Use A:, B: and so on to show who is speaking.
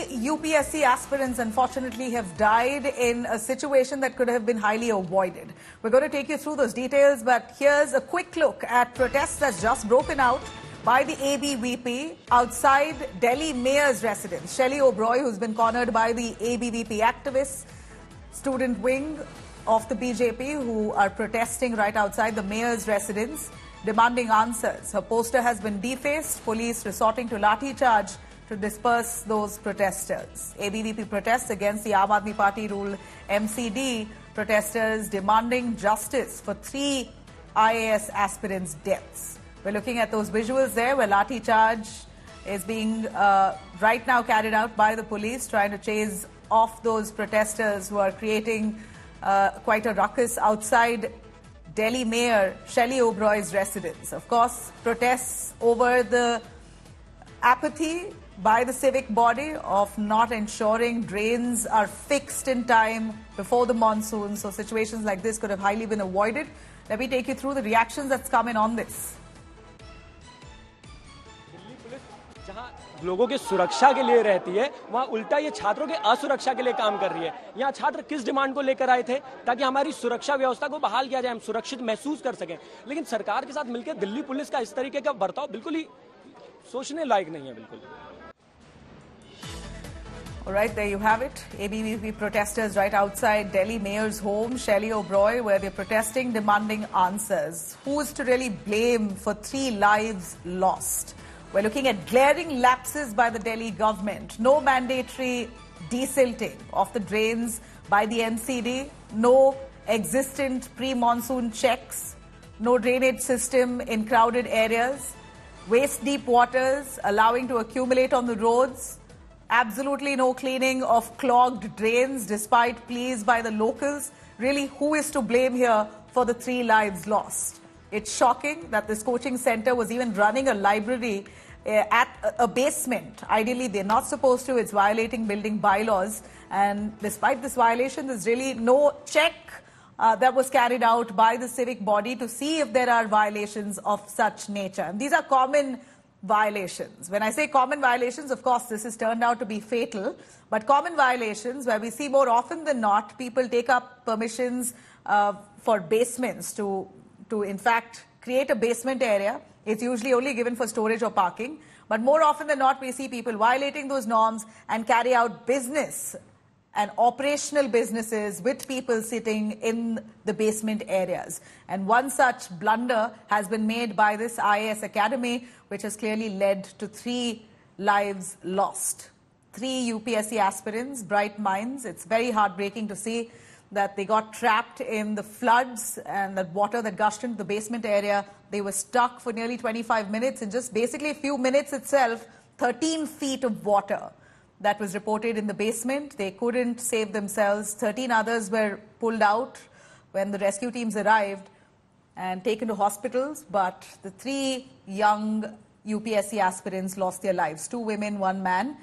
A: Three UPSC aspirants unfortunately have died in a situation that could have been highly avoided. We're going to take you through those details, but here's a quick look at protests that's just broken out by the ABVP outside Delhi Mayor's residence. Shelley Oberoi, who's been cornered by the ABVP activists, student wing of the BJP, who are protesting right outside the Mayor's residence, demanding answers. Her poster has been defaced, police resorting to lathi charge to disperse those protesters. ABVP protests against the Aam Aadmi Party rule MCD, protesters demanding justice for 3 IAS aspirants' deaths. We're looking at those visuals there where lathi charge is being right now carried out by the police, trying to chase off those protesters who are creating quite a ruckus outside Delhi Mayor Shelley Oberoi's residence. Of course, protests over the apathy by the civic body of not ensuring drains are fixed in time before the monsoon. So situations like this could have highly been avoided. Let me take you through the reactions that's come in on this.
B: जहां लोगों की सुरक्षा के लिए रहती है, वहां उल्टा ये छात्रों के असुरक्षा के लिए काम कर रही है। यहां छात्र किस डिमांड को लेकर आए थे? ताकि हमारी सुरक्षा व्यवस्था को बहाल किया जाए, हम सुरक्षित महसूस कर सकें। लेकिन सरकार के साथ मिलकर दिल्ली पुलिस का इस तरीके का बर्ताव बिल्कुल ही सोचने लायक नहीं है, बिल्कुल।
A: All right, there you have it. ABVP protesters right outside Delhi Mayor's home, Shelley Oberoi, where they're protesting, demanding answers. Who is to really blame for 3 lives lost? We're looking at glaring lapses by the Delhi government. No mandatory desilting of the drains by the MCD. No existent pre-monsoon checks. No drainage system in crowded areas. Waist-deep waters allowing to accumulate on the roads. Absolutely no cleaning of clogged drains despite pleas by the locals. Really, who is to blame here for the 3 lives lost? It's shocking that this coaching center was even running a library at a basement. Ideally, they're not supposed to. It's violating building bylaws. And despite this violation, there's really no check that was carried out by the civic body to see if there are violations of such nature. And these are common violations. When I say common violations, of course, this has turned out to be fatal. But common violations where we see more often than not, people take up permissions for basements to in fact, create a basement area. It's usually only given for storage or parking. But more often than not, we see people violating those norms and carry out business and operational businesses with people sitting in the basement areas. And one such blunder has been made by this IAS Academy, which has clearly led to 3 lives lost. 3 UPSC aspirants, bright minds. It's very heartbreaking to see that they got trapped in the floods and the water that gushed into the basement area. They were stuck for nearly 25 minutes. In just basically a few minutes itself, 13 feet of water that was reported in the basement. They couldn't save themselves. 13 others were pulled out when the rescue teams arrived and taken to hospitals. But the 3 young UPSC aspirants lost their lives, 2 women, 1 man.